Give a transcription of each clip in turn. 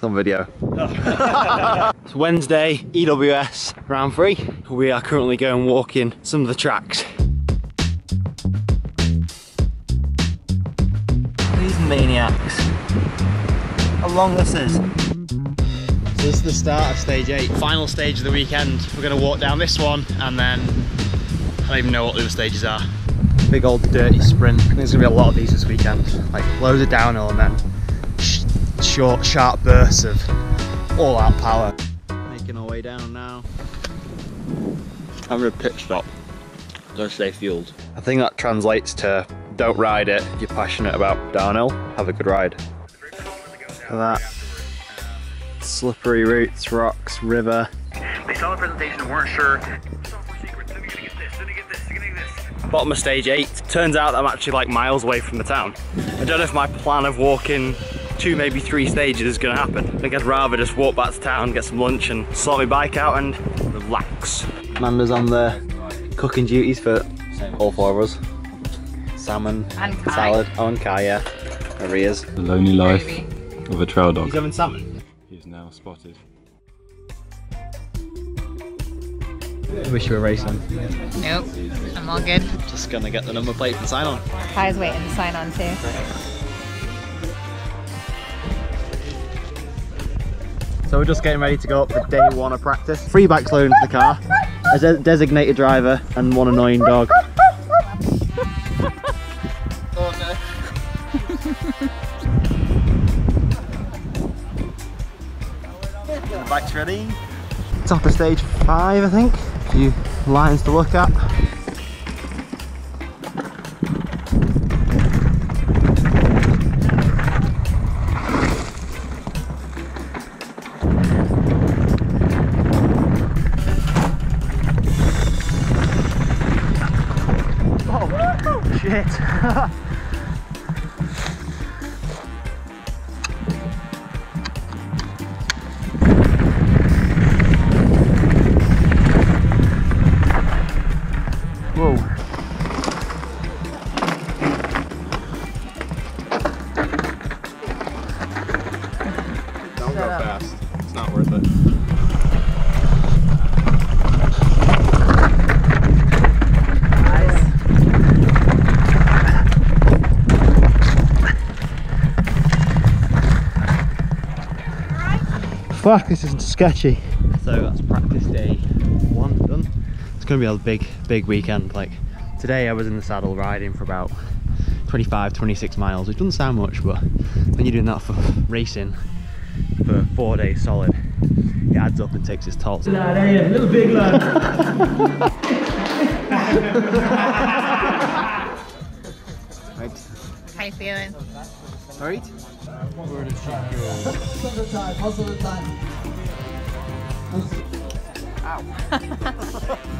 It's on video. It's Wednesday, EWS round 3. We are currently going walking some of the tracks. These maniacs. How long this is. So this is the start of stage 8. Final stage of the weekend. We're going to walk down this one and then I don't even know what the other stages are. Big old dirty sprint. I think there's going to be a lot of these this weekend. Like loads of downhill and then short, sharp bursts of all out power. Making our way down now. Having a pit stop. Don't stay fueled. I think that translates to don't ride it if you're passionate about downhill. Have a good ride. Look at that. Slippery roots, rocks, river. They saw the presentation and weren't sure. Bottom of stage 8. Turns out I'm actually like miles away from the town. I don't know if my plan of walking 2, maybe 3 stages is going to happen. I think I'd rather just walk back to town, get some lunch and sort my bike out and relax. Amanda's on the cooking duties for all 4 of us. Salmon, and salad, and Kai, yeah. Maria's. The lonely life of a trail dog. He's having salmon? He's now spotted. I wish you were racing. Nope, I'm all good. Just gonna get the number plate and sign on. Kai's waiting to sign on too. So we're just getting ready to go up for day 1 of practice. 3 bikes loaded into the car, a designated driver and 1 annoying dog. Oh no. The bike's ready. Top of stage 5, I think. A few lines to look at. Oh, shit. Whoa. Don't go fast. It's not worth it. Fuck, this is sketchy. So that's practice day 1 done. It's gonna be a big weekend. Like today I was in the saddle riding for about 25-26 miles, which doesn't sound much, but when you're doing that for racing for 4 days solid, it adds up and takes its toll. Lad, are you? Little big lad. Right. How you feeling? Alright. Where did she go?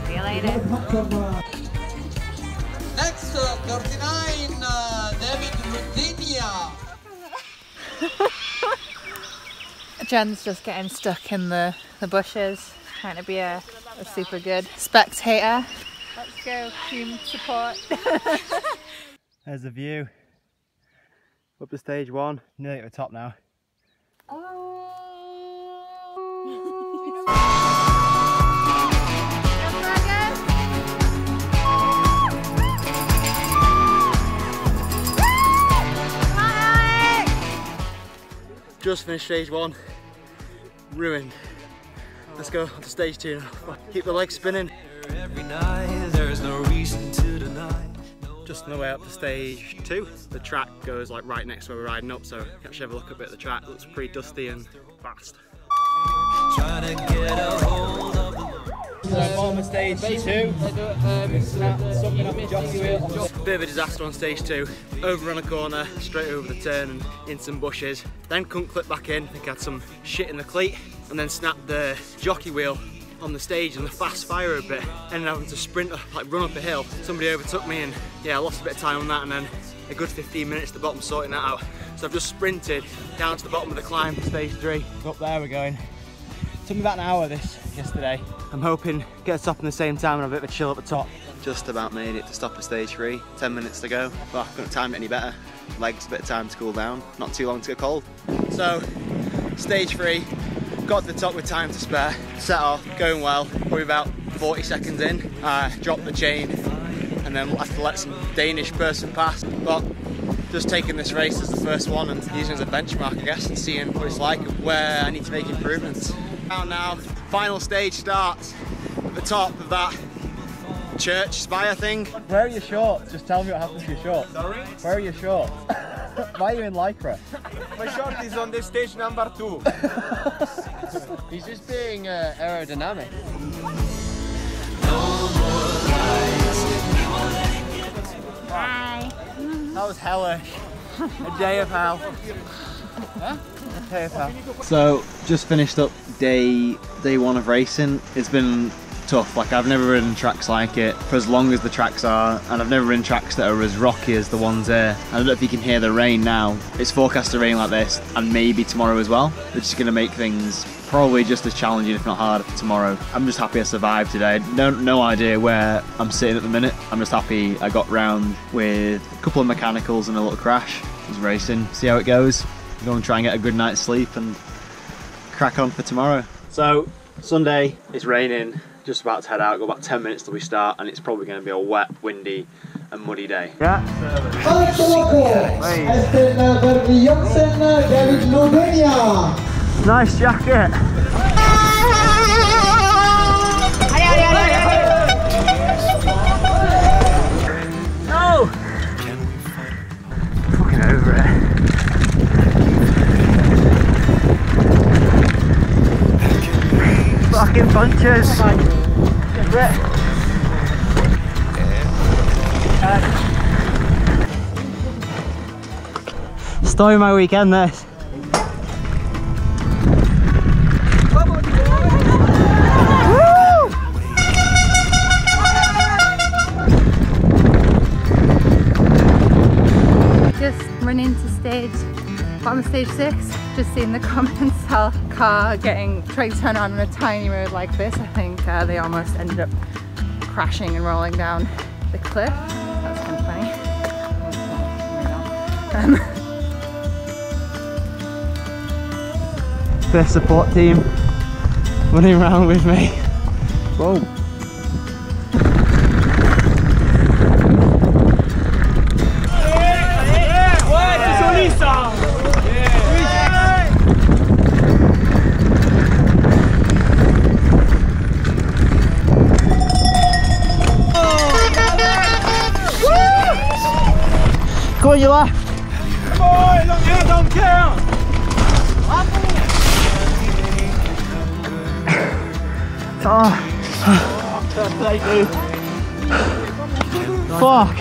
See you later. Next, 39, David Virginia. Jen's just getting stuck in the bushes, trying to be a super good spectator. Let's go, team support. There's the view. Up to stage 1, nearly at the top now. Just finished stage 1, ruined. Let's go on to stage 2 now. Keep the legs spinning. Every night, there's no reason to deny. Just on the way up to stage 2. The track goes like right next to where we're riding up, so you can actually have a look at a bit of the track. It looks pretty dusty and fast. Trying to get a hold of the Bottom of stage 2. Something off the jockey wheel. Bit of a disaster on stage 2. Over on a corner, straight over the turn and in some bushes. Then couldn't clip back in. I think I had some shit in the cleat. And then snapped the jockey wheel on the stage and the fast fire a bit. Ended up having to sprint, like run up a hill. Somebody overtook me and yeah, I lost a bit of time on that and then a good 15 minutes at the bottom sorting that out. So I've just sprinted down to the bottom of the climb to stage 3. Up there we're going. Took me about an hour yesterday. I'm hoping get us up in the same time and have a bit of a chill at the top. Just about made it to stop at stage 3. 10 minutes to go. Well, I couldn't time it any better. Legs, a bit of time to cool down. Not too long to get cold. So, Stage 3, got to the top with time to spare, set off, going well, probably about 40 seconds in, dropped the chain, and then I had to let some Danish person pass, but just taking this race as the first one and using it as a benchmark, I guess, and seeing what it's like, where I need to make improvements. Now, final stage starts at the top of that church spire thing. Where are your shorts? Just tell me what happened to your shorts. Sorry? Where are your shorts? Why are you in Lycra? My short is on the stage number 2. He's just being aerodynamic. Hi. That was hellish. A day of hell. Huh? A day of hell. So, just finished up day 1 of racing. It's been tough. Like, I've never ridden tracks like it for as long as the tracks are, and I've never ridden tracks that are as rocky as the ones here. I don't know if you can hear the rain now. It's forecast to rain like this, and maybe tomorrow as well, which is going to make things probably just as challenging, if not harder, for tomorrow. I'm just happy I survived today. No idea where I'm sitting at the minute. I'm just happy I got round with a couple of mechanicals and a little crash. Just racing, see how it goes. Go and try and get a good night's sleep and crack on for tomorrow. So, Sunday, it's raining. Just about to head out, got about 10 minutes till we start, and it's probably going to be a wet, windy and muddy day. Yeah. Nice jacket. No! Fucking over it. Fucking bunches. Story of my weekend, this. Just running to bottom of stage 6, just seeing the commensal car trying to turn on a tiny road like this. I think they almost ended up crashing and rolling down the cliff. That's kind of funny. The support team running around with me. Whoa. Go on, you left. Come on, don't care. Fuck.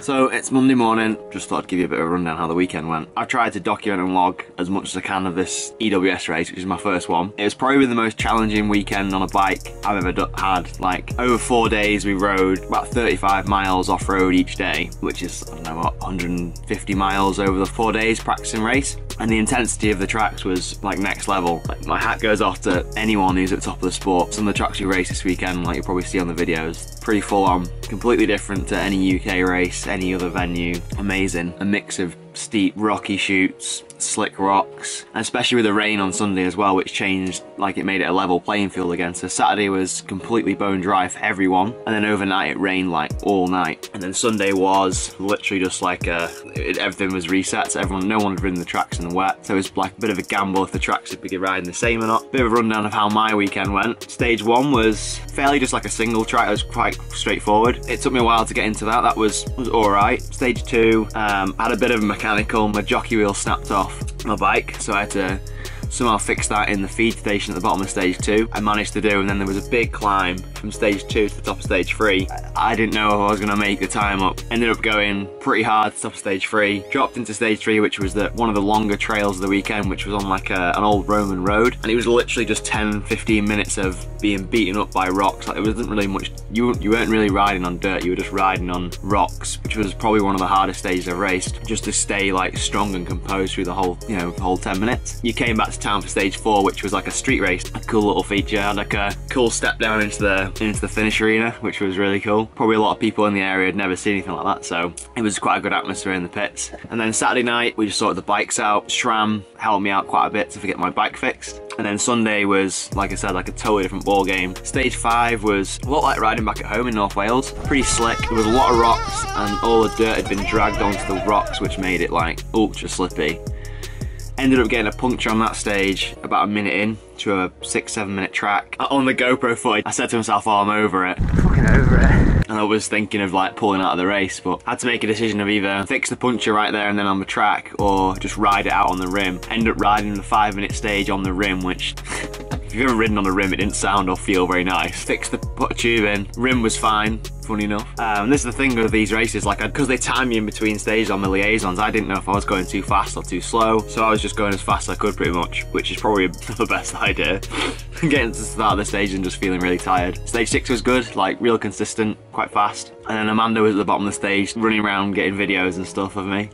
So it's Monday morning, just thought I'd give you a bit of a rundown how the weekend went. I've tried to document and log as much as I can of this EWS race, which is my first one. It was probably the most challenging weekend on a bike I've ever had. Like, over 4 days we rode about 35 miles off-road each day, which is, I don't know, what, 150 miles over the 4 days practicing race. And the intensity of the tracks was like next level. Like, my hat goes off to anyone who's at the top of the sport. Some of the tracks we raced this weekend, like you'll probably see on the videos, pretty full on, completely different to any UK race, any other venue. Amazing. A mix of steep rocky chutes, slick rocks, and especially with the rain on Sunday as well, which changed, like, it made it a level playing field again. So Saturday was completely bone dry for everyone, and then overnight it rained like all night, and then Sunday was literally just like everything was reset. So no one had ridden the tracks in the wet, so it was like a bit of a gamble if the tracks would be riding the same or not. Bit of a rundown of how my weekend went. Stage 1 was fairly just like a single track. It was quite straightforward. It took me a while to get into that. That was all right. Stage 2 had a bit of a mechanical. My jockey wheel snapped off my bike, so I had to somehow fix that in the feed station at the bottom of stage 2. I managed to do, and then there was a big climb from stage 2 to the top of stage 3. I didn't know if I was going to make the time up. Ended up going pretty hard to the top of stage 3. Dropped into stage 3, which was one of the longer trails of the weekend, which was on like an old Roman road, and it was literally just 10-15 minutes of being beaten up by rocks. Like, there wasn't really much, you weren't really riding on dirt, you were just riding on rocks, which was probably one of the hardest stages I've raced, just to stay like strong and composed through the whole, whole 10 minutes. You came back to town for stage 4, which was like a street race. A cool little feature. Had like a cool step down into the finish arena, which was really cool. Probably a lot of people in the area had never seen anything like that, so it was quite a good atmosphere in the pits. And then Saturday night, we just sorted the bikes out. Shram helped me out quite a bit to get my bike fixed. And then Sunday was, like I said, like a totally different ball game. Stage 5 was a lot like riding back at home in North Wales. Pretty slick. There was a lot of rocks, and all the dirt had been dragged onto the rocks, which made it like ultra slippy. Ended up getting a puncture on that stage about a minute in to a 6-7 minute track. On the GoPro footage, I said to myself, oh, I'm over it. Fucking over it. And I was thinking of like pulling out of the race, but I had to make a decision of either fix the puncture right there and then on the track, or just ride it out on the rim. End up riding the 5-minute stage on the rim, which if you've ever ridden on the rim, it didn't sound or feel very nice. Fixed the tube in, rim was fine. Funny enough. And this is the thing with these races, like, because they time you in between stages on the liaisons, I didn't know if I was going too fast or too slow, so I was just going as fast as I could pretty much, which is probably the best idea. Getting to the start of the stage and just feeling really tired. Stage 6 was good, like real consistent, quite fast. And then Amanda was at the bottom of the stage running around getting videos and stuff of me.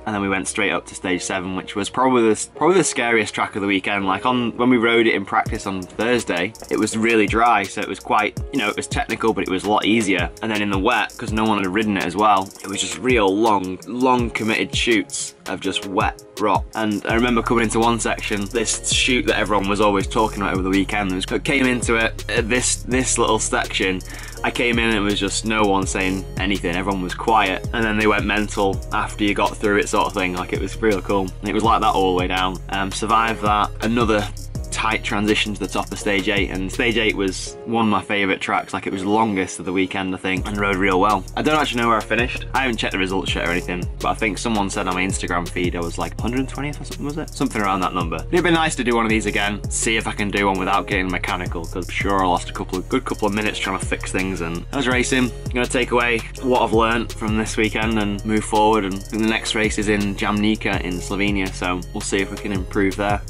And then we went straight up to stage 7, which was probably the scariest track of the weekend. Like when we rode it in practice on Thursday, it was really dry, so it was quite, you know, it was technical, but it was a lot easier. And then in the wet, because no one had ridden it as well, it was just real long committed chutes of just wet rock. And I remember coming into one section, this chute that everyone was always talking about over the weekend, came into it, this little section. I came in and it was just no one saying anything, everyone was quiet, and then they went mental after you got through it, sort of thing. Like, it was real cool. And it was like that all the way down. Survived that. Another tight transition to the top of stage 8, and stage 8 was one of my favourite tracks. Like, it was the longest of the weekend, I think, and rode real well. I don't actually know where I finished. I haven't checked the results yet or anything, but I think someone said on my Instagram feed I was like 120th or something, was it? Something around that number. It'd be nice to do one of these again, see if I can do one without getting mechanical, because I'm sure I lost a good couple of minutes trying to fix things. And I was racing. I'm gonna take away what I've learned from this weekend and move forward, and the next race is in Jamnica in Slovenia, so we'll see if we can improve there.